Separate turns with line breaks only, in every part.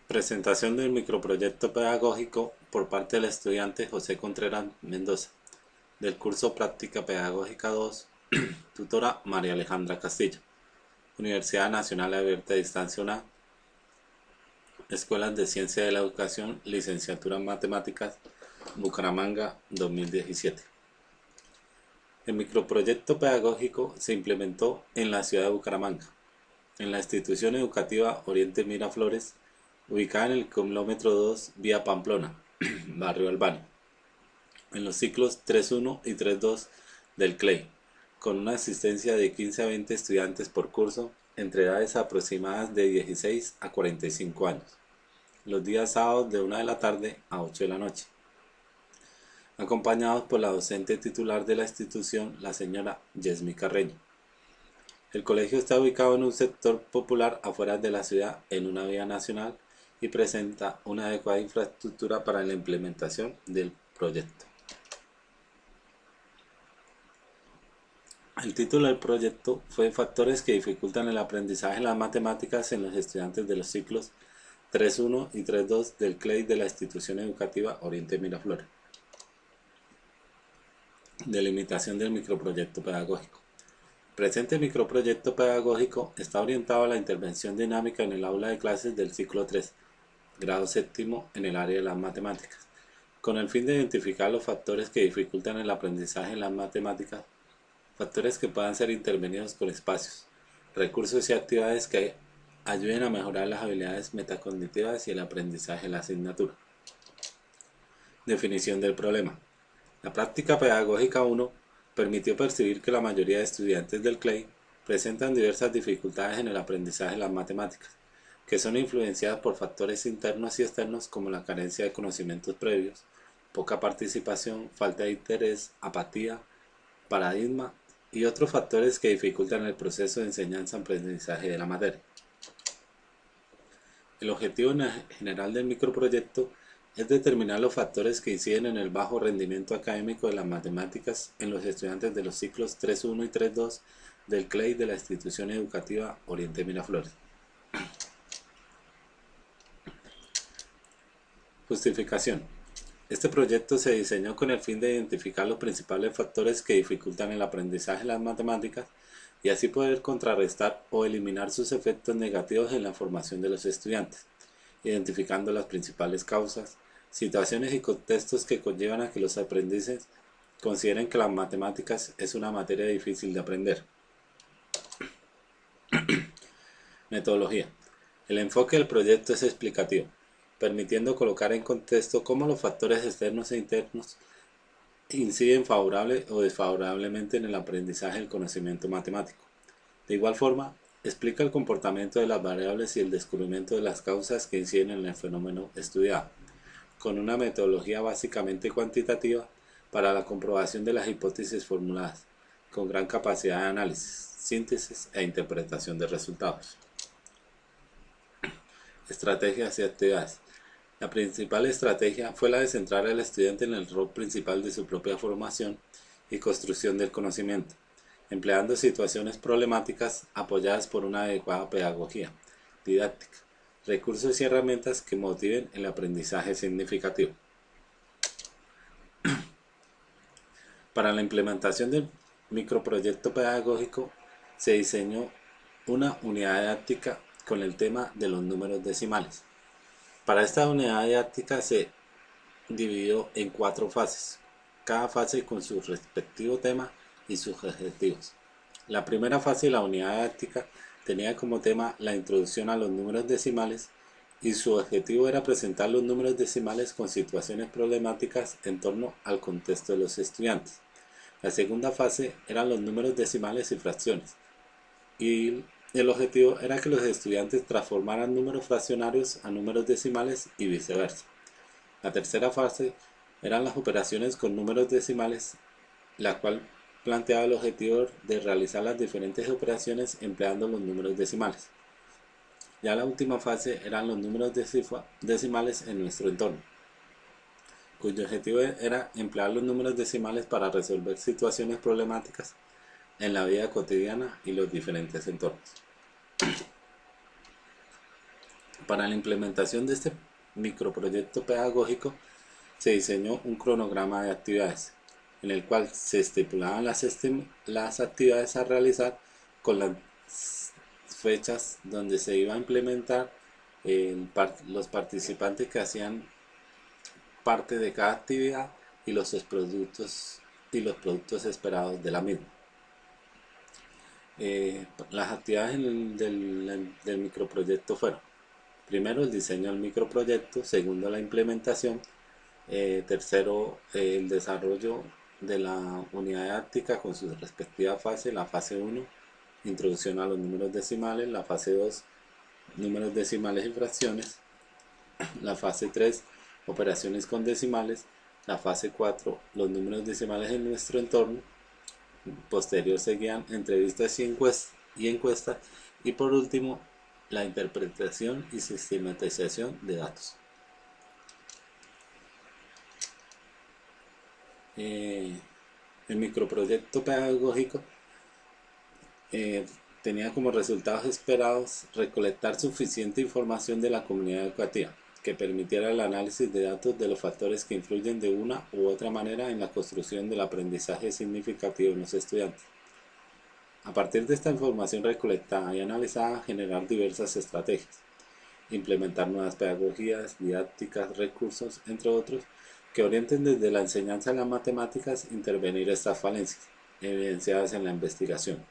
Presentación del microproyecto pedagógico por parte del estudiante José Contreras Mendoza, del curso Práctica Pedagógica 2, tutora María Alejandra Castillo, Universidad Nacional Abierta a Distancia UNA, Escuelas de Ciencia de la Educación, Licenciatura en Matemáticas, Bucaramanga 2017. El microproyecto pedagógico se implementó en la ciudad de Bucaramanga, en la institución educativa Oriente Miraflores, ubicada en el kilómetro 2 vía Pamplona, barrio Albano, en los ciclos 3.1 y 3.2 del CLEI, con una asistencia de 15 a 20 estudiantes por curso, entre edades aproximadas de 16 a 45 años, los días sábados de 1 de la tarde a 8 de la noche, acompañados por la docente titular de la institución, la señora Yesmi Carreño. El colegio está ubicado en un sector popular afuera de la ciudad, en una vía nacional, y presenta una adecuada infraestructura para la implementación del proyecto. El título del proyecto fue Factores que dificultan el aprendizaje de las matemáticas en los estudiantes de los ciclos 3.1 y 3.2 del CLEI de la institución educativa Oriente Miraflores. Delimitación del microproyecto pedagógico. El presente microproyecto pedagógico está orientado a la intervención dinámica en el aula de clases del ciclo 3, grado séptimo en el área de las matemáticas, con el fin de identificar los factores que dificultan el aprendizaje en las matemáticas, factores que puedan ser intervenidos con espacios, recursos y actividades que ayuden a mejorar las habilidades metacognitivas y el aprendizaje de la asignatura. Definición del problema. La práctica pedagógica 1 permitió percibir que la mayoría de estudiantes del CLEI presentan diversas dificultades en el aprendizaje de las matemáticas, que son influenciadas por factores internos y externos como la carencia de conocimientos previos, poca participación, falta de interés, apatía, paradigma y otros factores que dificultan el proceso de enseñanza-aprendizaje de la materia. El objetivo general del microproyecto es determinar los factores que inciden en el bajo rendimiento académico de las matemáticas en los estudiantes de los ciclos 3.1 y 3.2 del CLEI de la institución educativa Oriente Miraflores. Justificación. Este proyecto se diseñó con el fin de identificar los principales factores que dificultan el aprendizaje de las matemáticas y así poder contrarrestar o eliminar sus efectos negativos en la formación de los estudiantes, identificando las principales causas, situaciones y contextos que conllevan a que los aprendices consideren que las matemáticas es una materia difícil de aprender. Metodología. El enfoque del proyecto es explicativo, permitiendo colocar en contexto cómo los factores externos e internos inciden favorable o desfavorablemente en el aprendizaje del conocimiento matemático. De igual forma, explica el comportamiento de las variables y el descubrimiento de las causas que inciden en el fenómeno estudiado, con una metodología básicamente cuantitativa para la comprobación de las hipótesis formuladas, con gran capacidad de análisis, síntesis e interpretación de resultados. Estrategias y actividades. La principal estrategia fue la de centrar al estudiante en el rol principal de su propia formación y construcción del conocimiento, empleando situaciones problemáticas apoyadas por una adecuada pedagogía didáctica, recursos y herramientas que motiven el aprendizaje significativo. Para la implementación del microproyecto pedagógico se diseñó una unidad didáctica con el tema de los números decimales. Para esta unidad didáctica se dividió en 4 fases, cada fase con su respectivo tema y sus objetivos. La primera fase de la unidad didáctica tenía como tema la introducción a los números decimales y su objetivo era presentar los números decimales con situaciones problemáticas en torno al contexto de los estudiantes. La segunda fase eran los números decimales y fracciones, y el objetivo era que los estudiantes transformaran números fraccionarios a números decimales y viceversa. La tercera fase eran las operaciones con números decimales, la cual planteaba el objetivo de realizar las diferentes operaciones empleando los números decimales. Ya la última fase eran los números decimales en nuestro entorno, cuyo objetivo era emplear los números decimales para resolver situaciones problemáticas en la vida cotidiana y los diferentes entornos. Para la implementación de este microproyecto pedagógico se diseñó un cronograma de actividades, en el cual se estipulaban las actividades a realizar con las fechas donde se iba a implementar los participantes que hacían parte de cada actividad y los productos esperados de la misma. Las actividades del microproyecto fueron: primero, el diseño del microproyecto; segundo, la implementación; tercero, el desarrollo de la unidad didáctica con su respectiva fase: la fase 1, introducción a los números decimales; la fase 2, números decimales y fracciones; la fase 3, operaciones con decimales; la fase 4, los números decimales en nuestro entorno. Posterior seguían entrevistas y encuestas, y por último la interpretación y sistematización de datos. El microproyecto pedagógico tenía como resultados esperados recolectar suficiente información de la comunidad educativa que permitiera el análisis de datos de los factores que influyen de una u otra manera en la construcción del aprendizaje significativo en los estudiantes. A partir de esta información recolectada y analizada, generar diversas estrategias, implementar nuevas pedagogías, didácticas, recursos, entre otros, que orienten desde la enseñanza de las matemáticas, intervenir estas falencias evidenciadas en la investigación,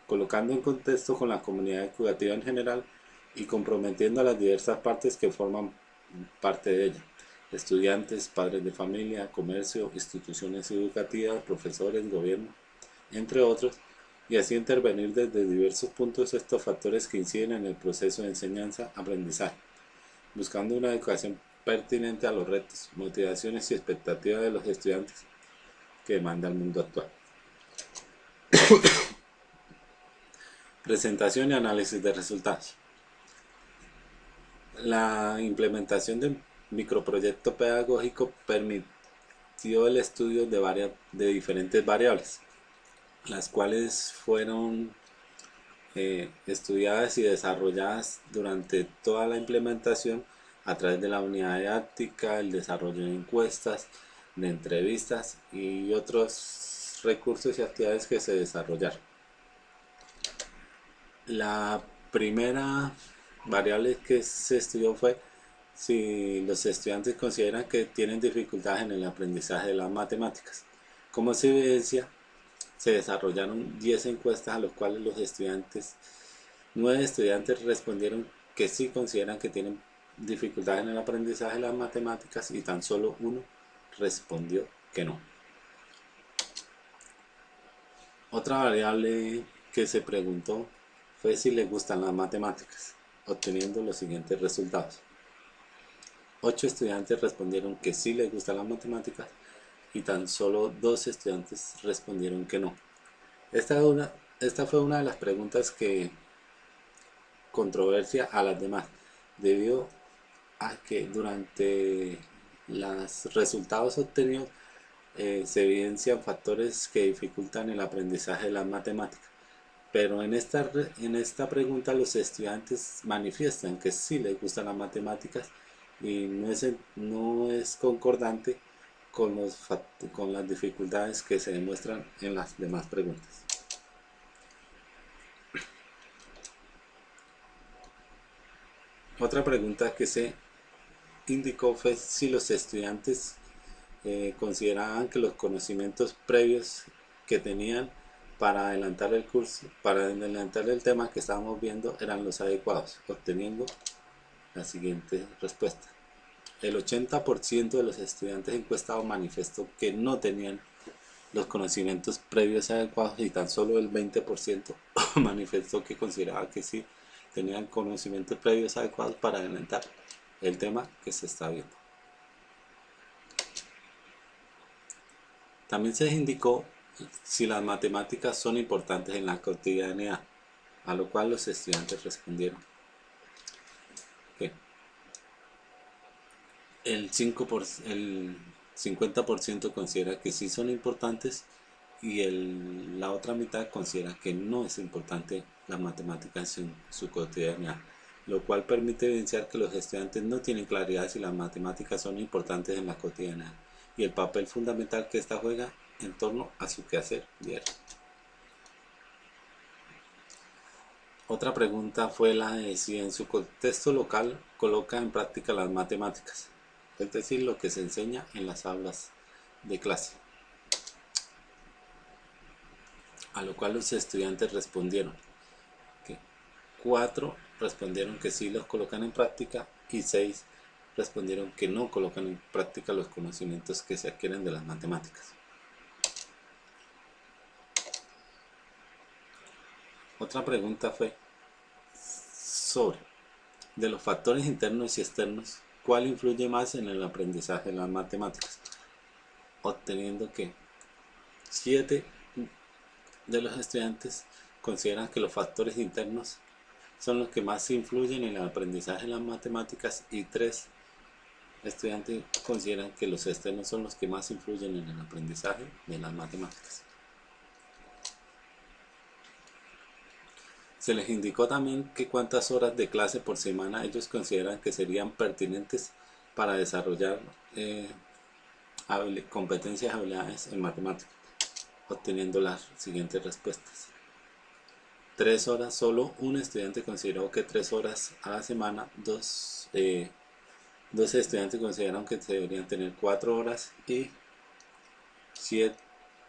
colocando en contexto con la comunidad educativa en general y comprometiendo a las diversas partes que forman parte de ella: estudiantes, padres de familia, comercio, instituciones educativas, profesores, gobierno, entre otros, y así intervenir desde diversos puntos estos factores que inciden en el proceso de enseñanza-aprendizaje, buscando una educación pertinente a los retos, motivaciones y expectativas de los estudiantes que demanda el mundo actual. Presentación y análisis de resultados. La implementación del microproyecto pedagógico permitió el estudio de diferentes variables, las cuales fueron estudiadas y desarrolladas durante toda la implementación a través de la unidad didáctica, el desarrollo de encuestas, de entrevistas y otros recursos y actividades que se desarrollaron. La primera variable que se estudió fue si los estudiantes consideran que tienen dificultades en el aprendizaje de las matemáticas. Como se evidencia, se desarrollaron 10 encuestas a las cuales 9 estudiantes respondieron que sí consideran que tienen dificultades en el aprendizaje de las matemáticas y tan solo uno respondió que no. Otra variable que se preguntó fue si les gustan las matemáticas, obteniendo los siguientes resultados: 8 estudiantes respondieron que sí les gustan las matemáticas y tan solo 2 estudiantes respondieron que no. Esta fue una de las preguntas que controversia a las demás, debido a que durante los resultados obtenidos se evidencian factores que dificultan el aprendizaje de las matemáticas. Pero en esta pregunta los estudiantes manifiestan que sí les gustan las matemáticas y no es concordante con las dificultades que se demuestran en las demás preguntas. Otra pregunta que se indicó fue si los estudiantes consideraban que los conocimientos previos que tenían para adelantar el curso, para adelantar el tema que estábamos viendo, eran los adecuados, obteniendo la siguiente respuesta: el 80% de los estudiantes encuestados manifestó que no tenían los conocimientos previos adecuados y tan solo el 20% manifestó que consideraba que sí tenían conocimientos previos adecuados para adelantar el tema que se está viendo. También se indicó si las matemáticas son importantes en la cotidianidad, a lo cual los estudiantes respondieron que el 50% considera que sí son importantes y la otra mitad considera que no es importante las matemáticas en su cotidianidad. lo cual permite evidenciar que los estudiantes no tienen claridad si las matemáticas son importantes en la cotidiana y el papel fundamental que ésta juega en torno a su quehacer diario. Otra pregunta fue la de si en su contexto local coloca en práctica las matemáticas, es decir, lo que se enseña en las aulas de clase. A lo cual los estudiantes respondieron que 4 respondieron que sí los colocan en práctica y 6 respondieron que no colocan en práctica los conocimientos que se adquieren de las matemáticas. Otra pregunta fue sobre de los factores internos y externos, ¿cuál influye más en el aprendizaje de las matemáticas? Obteniendo que 7 de los estudiantes consideran que los factores internos son los que más influyen en el aprendizaje de las matemáticas y 3 estudiantes consideran que los externos son los que más influyen en el aprendizaje de las matemáticas. Se les indicó también que cuántas horas de clase por semana ellos consideran que serían pertinentes para desarrollar competencias y habilidades en matemáticas, obteniendo las siguientes respuestas. 3 horas, solo un estudiante consideró que 3 horas a la semana, 2 estudiantes consideraron que se deberían tener 4 horas y 7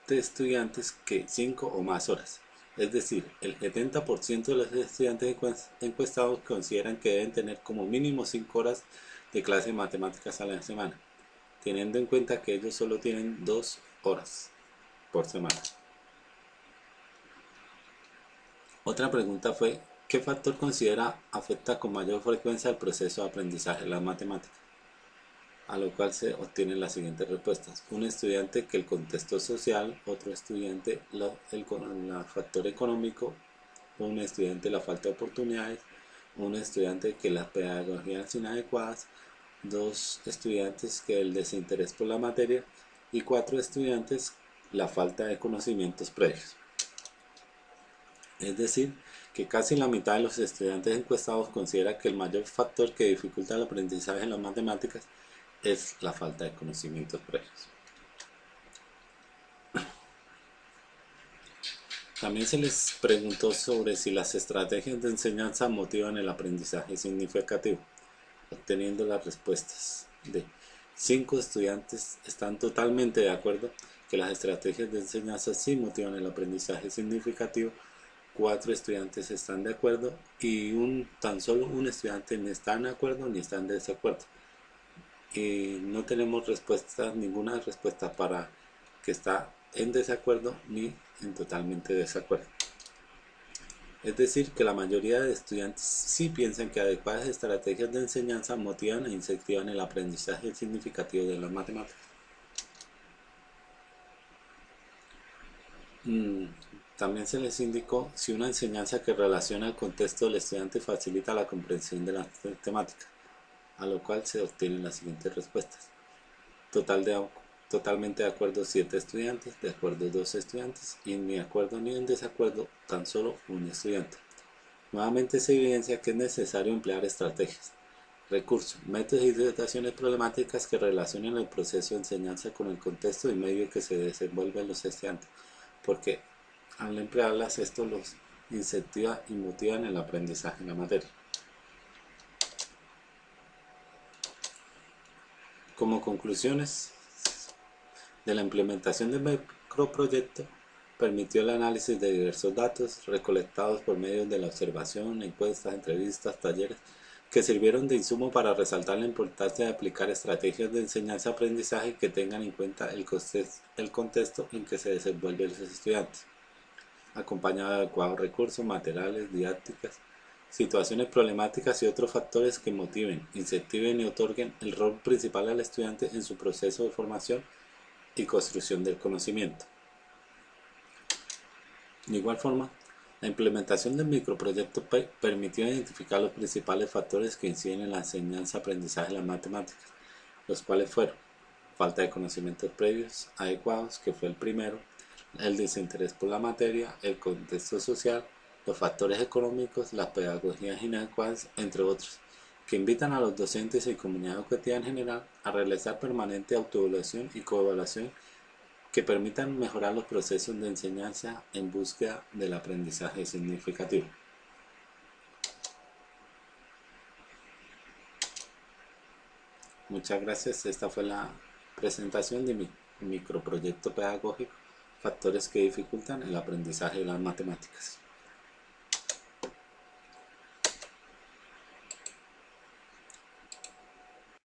estudiantes que 5 o más horas. Es decir, el 70% de los estudiantes encuestados consideran que deben tener como mínimo 5 horas de clase de matemáticas a la semana, teniendo en cuenta que ellos solo tienen 2 horas por semana. Otra pregunta fue, ¿qué factor considera afecta con mayor frecuencia el proceso de aprendizaje de las matemáticas? A lo cual se obtienen las siguientes respuestas. Un estudiante que el contexto social, otro estudiante el factor económico, un estudiante la falta de oportunidades, un estudiante que las pedagogías inadecuadas, 2 estudiantes que el desinterés por la materia y 4 estudiantes la falta de conocimientos previos. Es decir, que casi la mitad de los estudiantes encuestados considera que el mayor factor que dificulta el aprendizaje en las matemáticas es la falta de conocimientos previos. También se les preguntó sobre si las estrategias de enseñanza motivan el aprendizaje significativo, obteniendo las respuestas de 5 estudiantes están totalmente de acuerdo que las estrategias de enseñanza sí motivan el aprendizaje significativo, 4 estudiantes están de acuerdo y tan solo un estudiante ni está de acuerdo ni está en desacuerdo. Y no tenemos ninguna respuesta para que está en desacuerdo ni en totalmente desacuerdo. Es decir, que la mayoría de estudiantes sí piensan que adecuadas estrategias de enseñanza motivan e incentivan el aprendizaje significativo de las matemáticas. También se les indicó si una enseñanza que relaciona el contexto del estudiante facilita la comprensión de las temáticas, a lo cual se obtienen las siguientes respuestas. Totalmente de acuerdo 7 estudiantes, de acuerdo 2 estudiantes y ni de acuerdo ni en desacuerdo tan solo un estudiante. Nuevamente se evidencia que es necesario emplear estrategias, recursos, métodos y situaciones problemáticas que relacionen el proceso de enseñanza con el contexto y medio que se desenvuelven los estudiantes, porque al emplearlas esto los incentiva y motivan el aprendizaje en la materia. Como conclusiones de la implementación del microproyecto, permitió el análisis de diversos datos recolectados por medio de la observación, encuestas, entrevistas, talleres, que sirvieron de insumo para resaltar la importancia de aplicar estrategias de enseñanza-aprendizaje que tengan en cuenta el contexto en que se desenvuelven los estudiantes, acompañado de adecuados recursos, materiales, didácticas, situaciones problemáticas y otros factores que motiven, incentiven y otorguen el rol principal al estudiante en su proceso de formación y construcción del conocimiento. De igual forma, la implementación del microproyecto permitió identificar los principales factores que inciden en la enseñanza-aprendizaje de las matemáticas, los cuales fueron falta de conocimientos previos adecuados, que fue el primero, el desinterés por la materia, el contexto social, los factores económicos, las pedagogías inadecuadas, entre otros, que invitan a los docentes y comunidad educativa en general a realizar permanente autoevaluación y coevaluación que permitan mejorar los procesos de enseñanza en búsqueda del aprendizaje significativo. Muchas gracias. Esta fue la presentación de mi microproyecto pedagógico, factores que dificultan el aprendizaje de las matemáticas.